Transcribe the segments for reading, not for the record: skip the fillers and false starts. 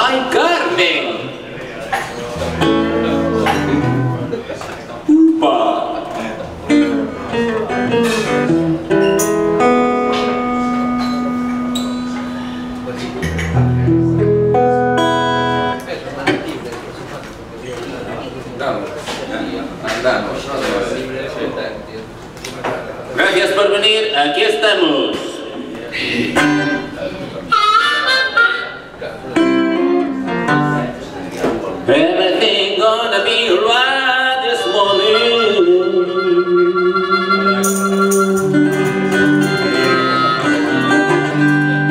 Ay, Carmen. Upa. Gracias por venir, aquí estamos. Everything gonna be right this morning.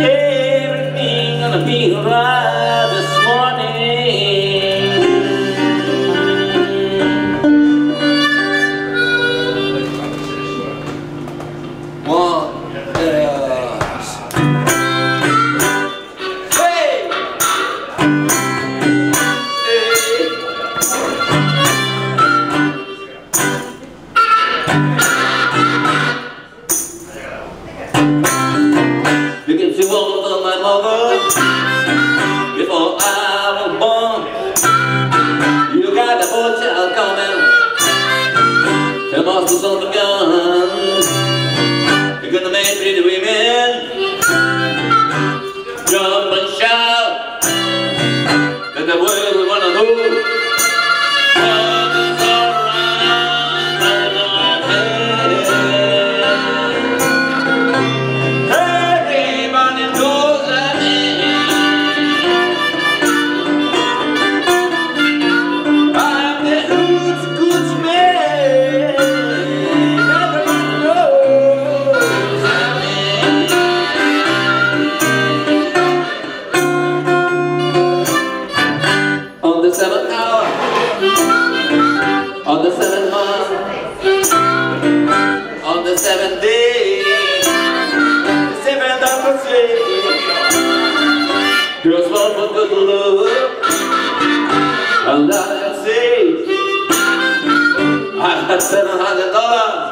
Everything gonna be right this morning. One, hey! You can see all of my mother before I was born. You got the boy child coming. The monsters on the gun. You're gonna make pretty women jump and shout. That the world will wanna know. On the 7th hour, on the 7th month, on the 7th day, the 7th of the day, girls want for good love, and I say, I've got $700.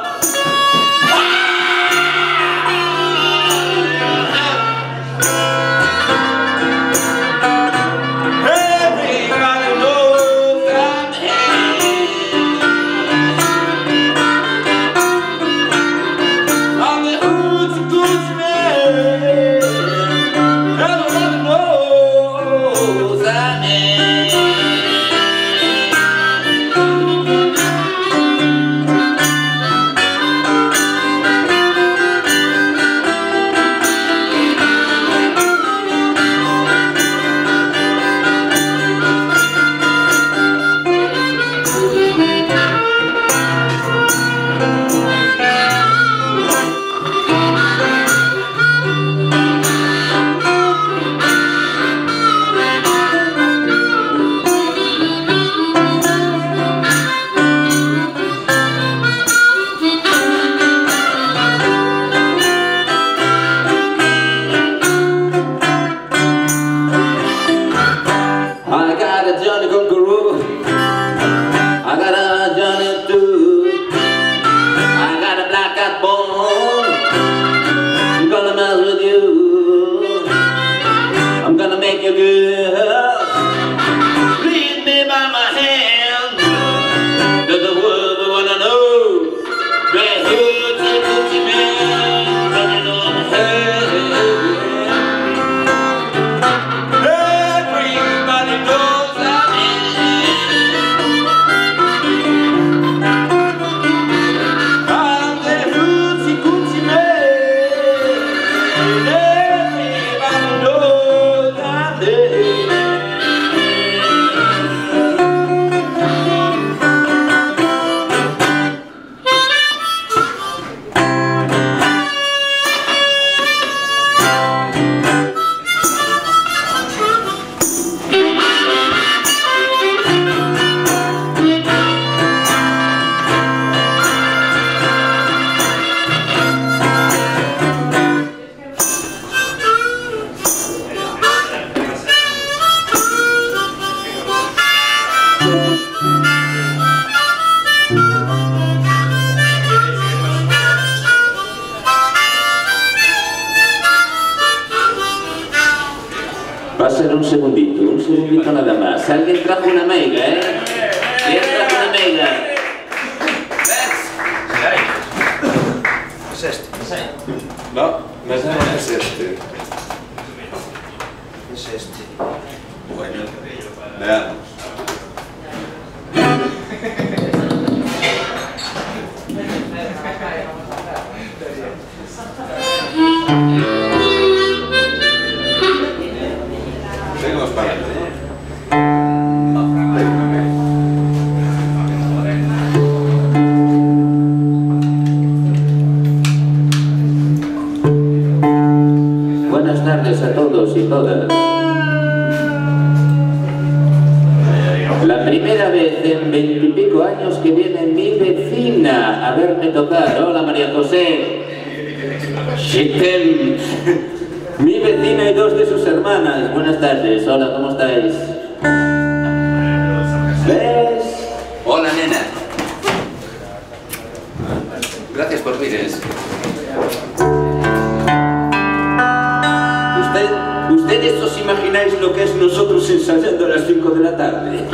segundito nada más. ¿Alguien trajo una meiga, eh? ¿Quién trajo una meiga? ¿Es este? No, no es este. Es este. Bueno, veamos. Seguimos para adelante. Buenas tardes a todos y todas. La primera vez en 20 y pico años que viene mi vecina a verme tocar. Hola María José. Chitem. Mi vecina y dos de sus hermanas. Buenas tardes. Hola, ¿cómo estáis? ¿Ves? Hola, nena. Gracias por venir. ¿Ustedes os imagináis lo que es nosotros ensayando a las 5 de la tarde?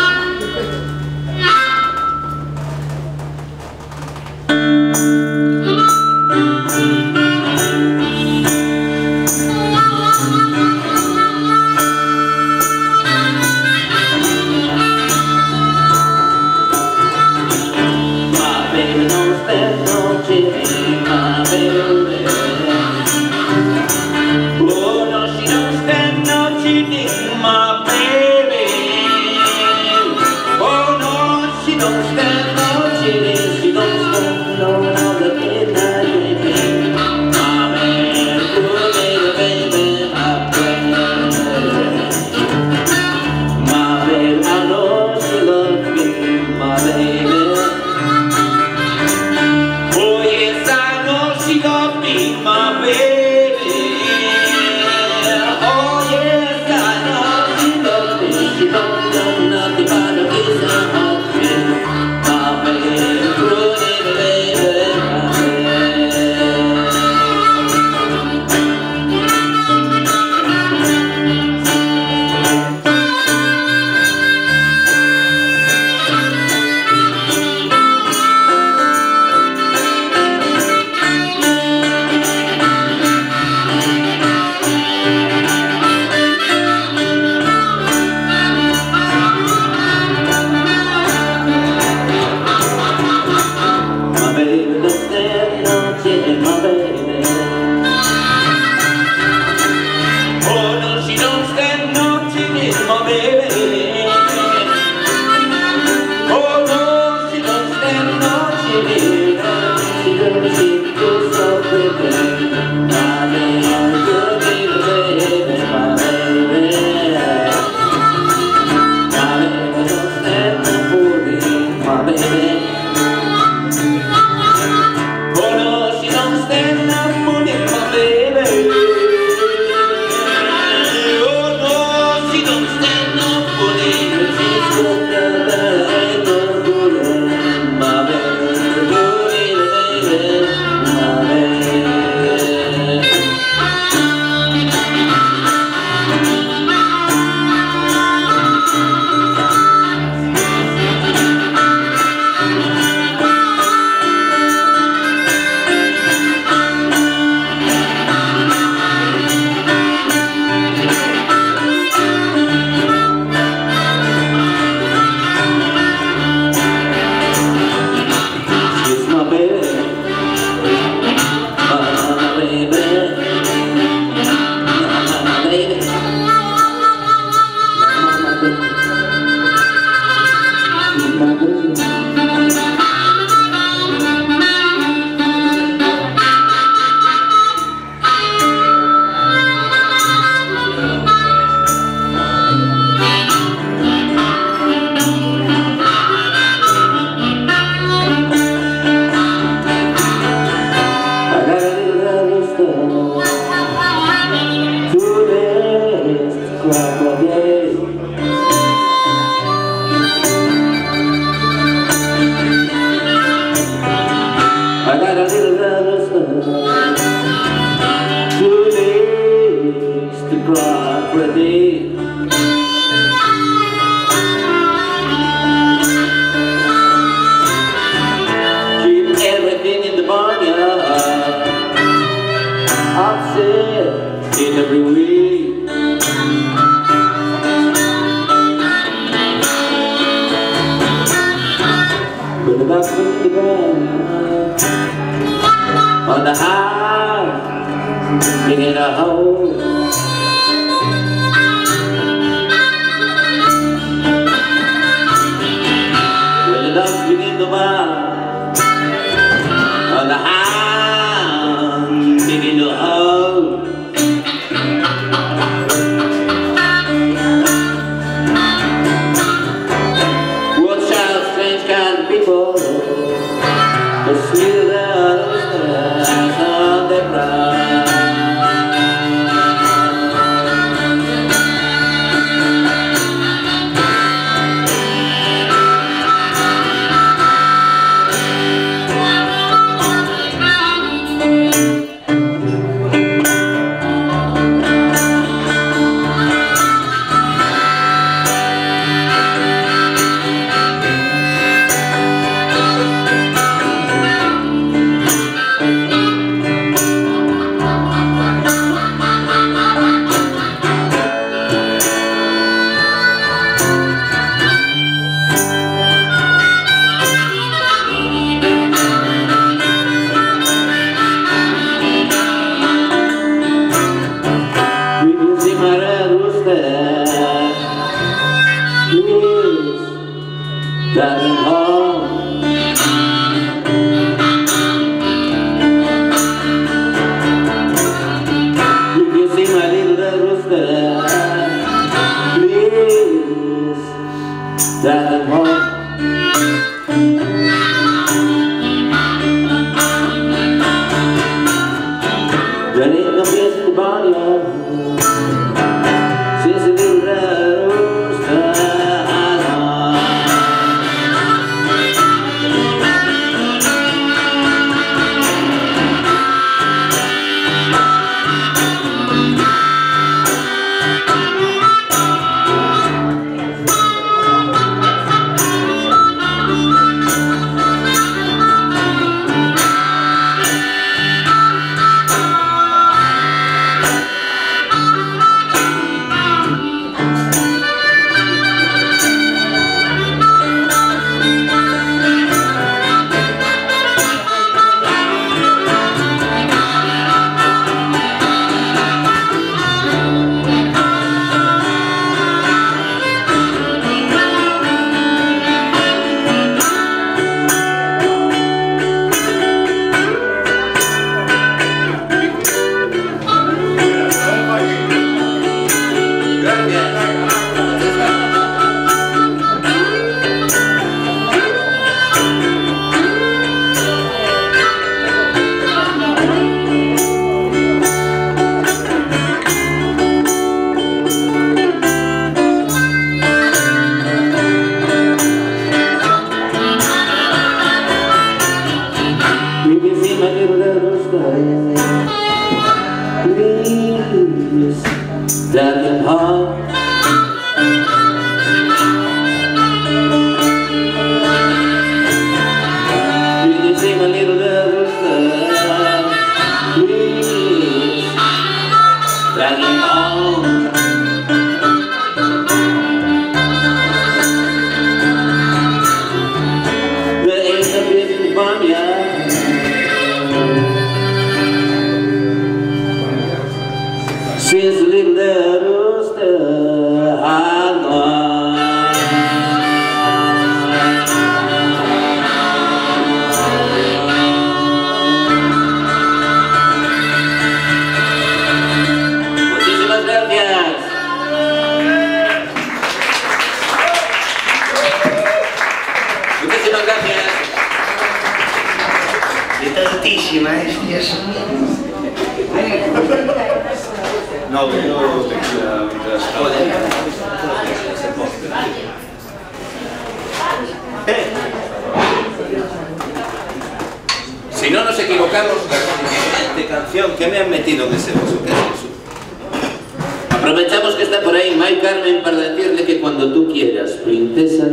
ducks in the ground, on the house, digging a hole. When the ducks begin to bark, on the house, digging a hole. People, the smithers on the ground. Driving home, you can see my little red rooster, please, driving home. There ain't no place in the barnyard since the little red rooster has gone. You can see my little red rooster, please, driving home. You can see my little red rooster, please, driving home. There ain't no place in the barnyard since the little red rooster had gone. Muchísimas gracias. Muchísimas gracias. Está altísima, es. No, yo tequila mientras... Si no nos equivocamos, de canción, ¿qué me han metido en ese bolso? ¿Qué es eso? Aprovechamos que está por ahí May Carmen para decirle que cuando tú quieras, princesa.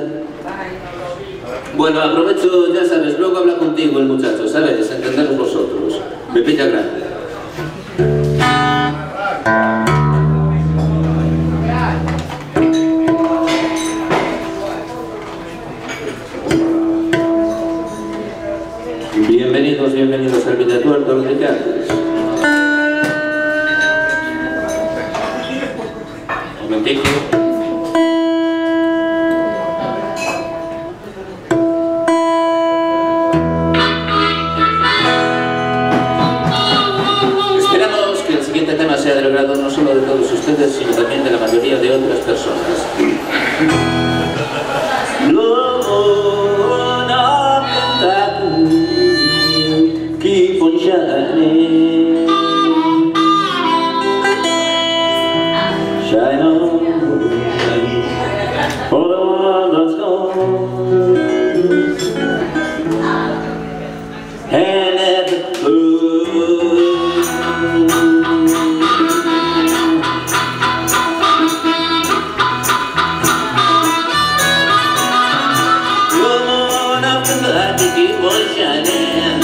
Bueno, aprovecho, ya sabes, luego habla contigo el muchacho, ¿sabes? Entendemos vosotros. Pepita grande. del agrado no solo de todos ustedes, sino también de la mayoría de otras personas. Keep on shining, shine on for the one that's gone, and let it bloom. Woman up in the light, keep on shining.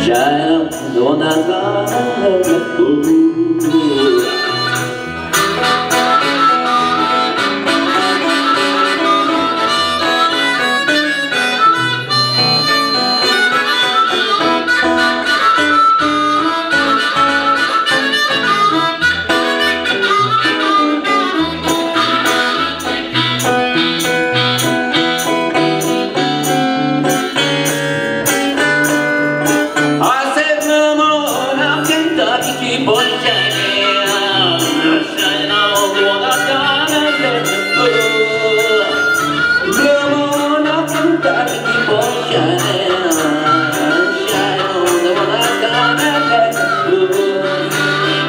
Shine up, the one that's gonna let it go. Keep on shining, shining on the one that's gonna let it go. Blue moon up Kentucky, keep on shining, shining on the one that's gonna let it go.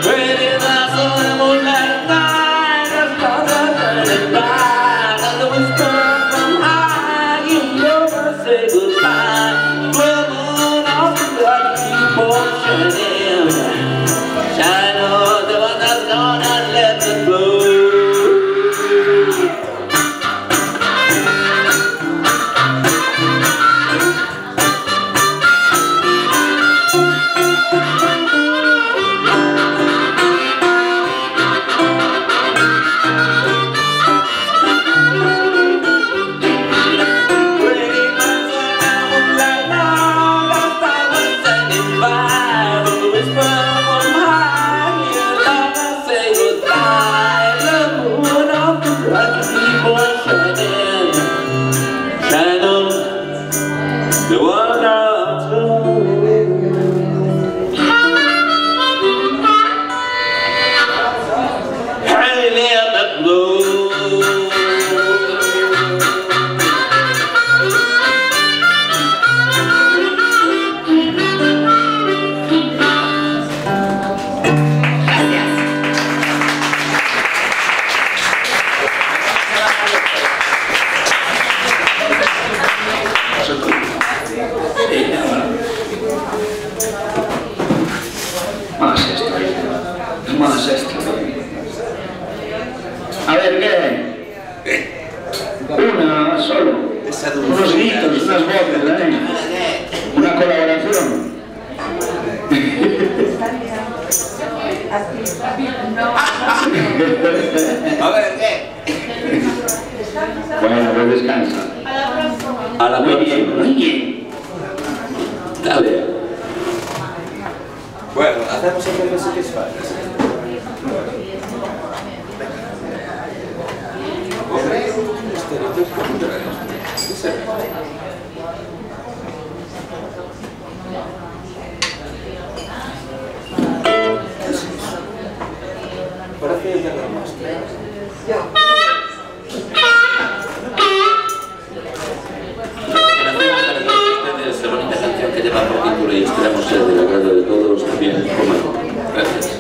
Pretty lights on the moonlight night, the stars are turning bright, and the whisper from high, you never say goodbye. Blue moon up Kentucky, keep on shining. Shine on the one that's gonna let it blow. The one that's hey, let that blow. Más esto. A ver, ¿qué? Una solo. Unos gritos, unas voces, ¿eh? Una colaboración. A ver, ¿qué? Bueno, pues descansa. A la Muy bien, próxima. muy bien. Dale. Bueno, hacemos el que se faz. Parece que te Ustedes se bonita lectura y esperamos ser del agrado de todos también. Gracias.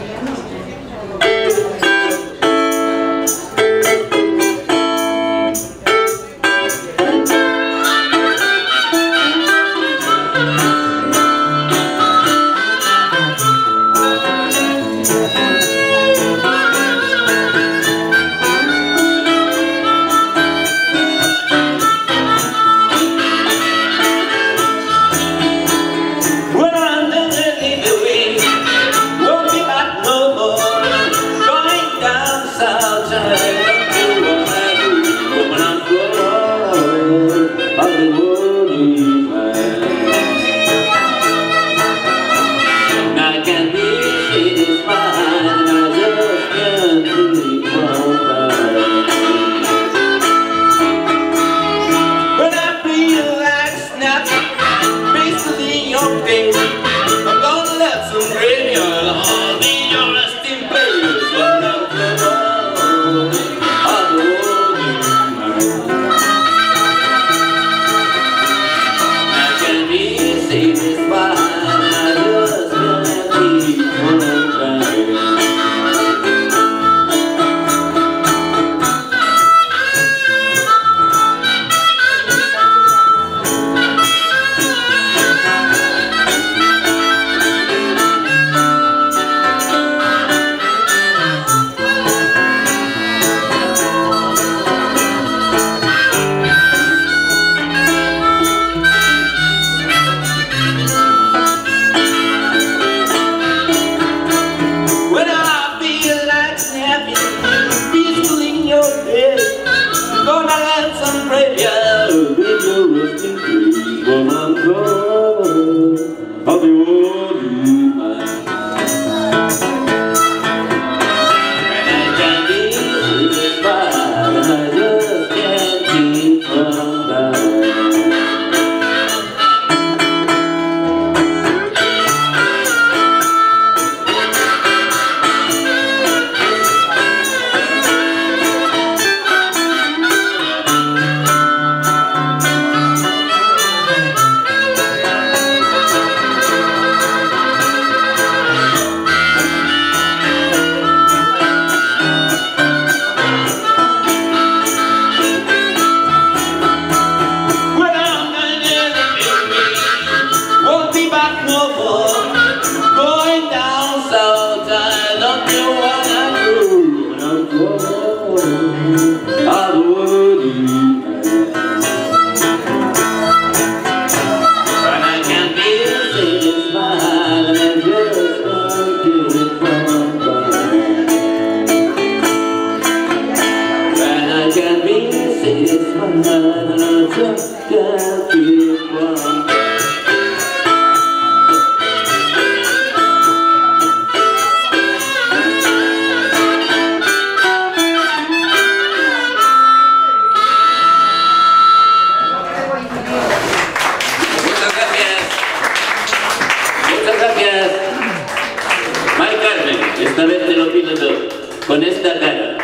Con esta cara.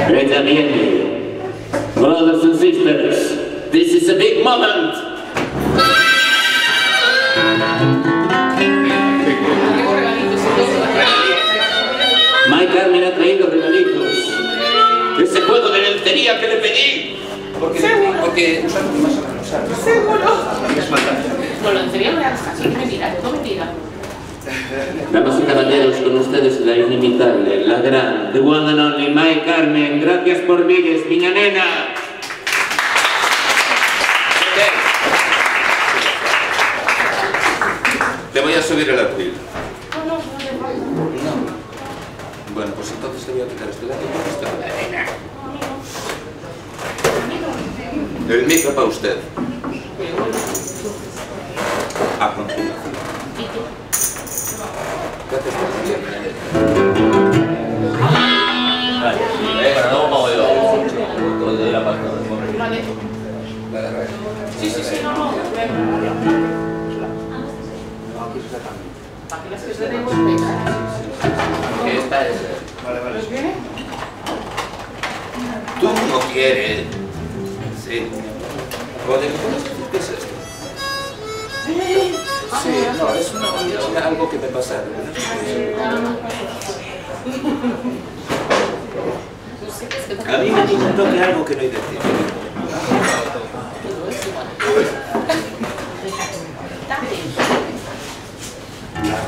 Read bien. Brothers and sisters, this is a big moment. Mike Carmen ha traído regalitos. Ese juego de lencería que le pedí. Porque Seguro. Con lencería me das casi mentira, todo mentira. Damas y caballeros, con ustedes la inimitable, la gran, the one and only Mike Carmen. Gracias por Villes, miña nena. Te voy a subir el atril. No. Bueno, pues entonces te voy a quitar este lado y este lado. El micro para usted. A continuación. Gracias por Vale. Sí, no. Para que las que se den esta es. ¿Los viene? Tú no quieres. Sí. Rodrigo, ¿puedes decir qué es esto? Sí, no, es algo que me pasa. A mí me toque algo que no hay de ti.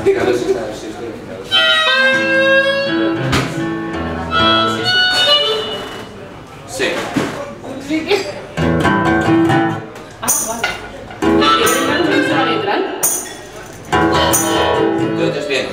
Dígame si está así. Sí. ¿Te oyes bien?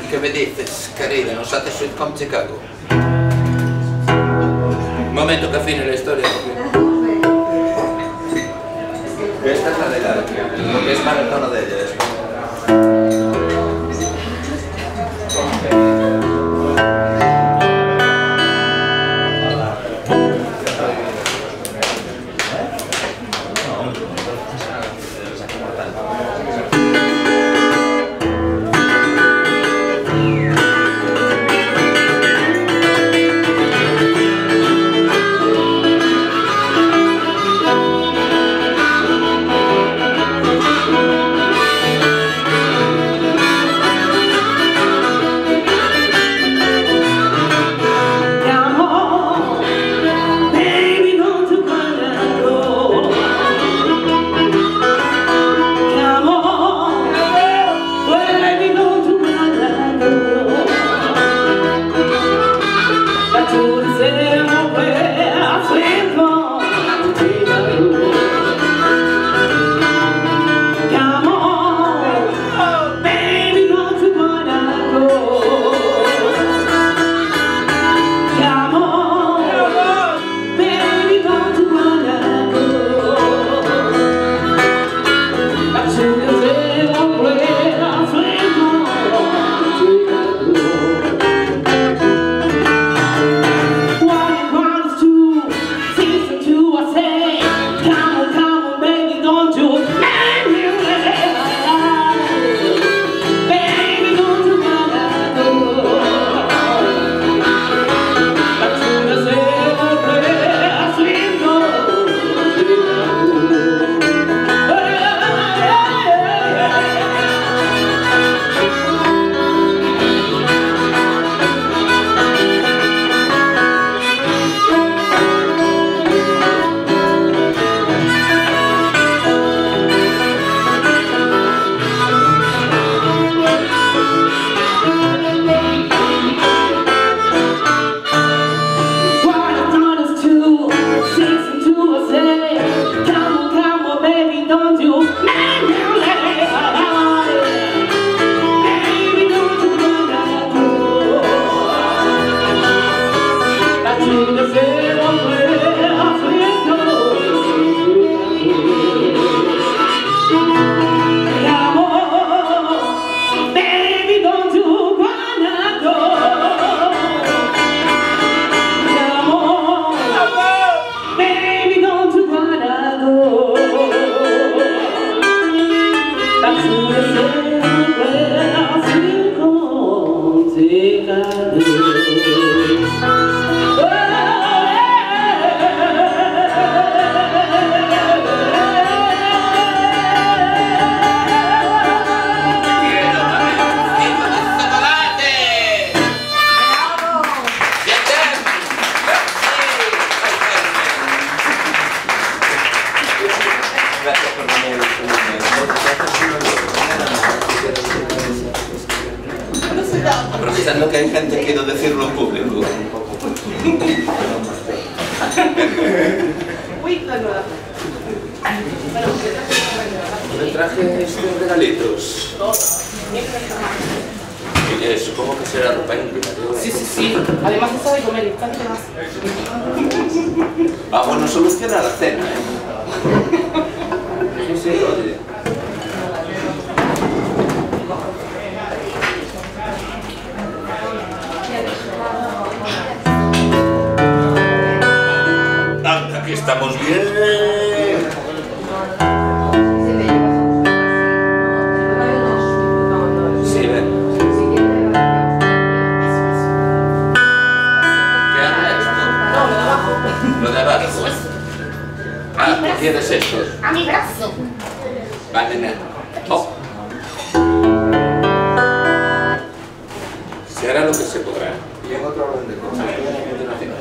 ¿Qué me dices, querida? ¿Nos haces Sweet Home Chicago? Un momento que afine la historia. Esta es la de la... porque es para el tono de ella. Aprovechando que hay gente que quiere decirlo en público. ¿Me traje estos regalitos? Supongo que será ropa íntima. Sí. Además está de comer, instante más. Vamos a solucionar la cena, Sí, oye. Anda, que estamos bien. Sí, ven. ¿Qué hace esto? No, lo de abajo. Lo de abajo. Ah, ¿qué quieres esto? A mi brazo. Va, nena. Oh. Se hará lo que se podrá. Y en otro orden de cosas. A continuación.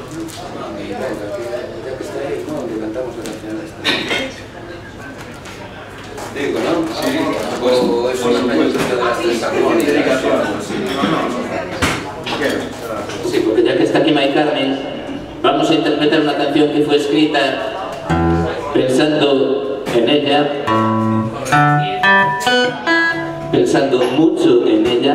Y venga, ya que está ahí, ¿no? Que cantamos la canción esta. Digo, ¿no? Sí. O es una música de las tres armónicas. Sí, porque ya que está aquí Mari Carmen, vamos a interpretar una canción que fue escrita pensando en ella, pensando mucho en ella,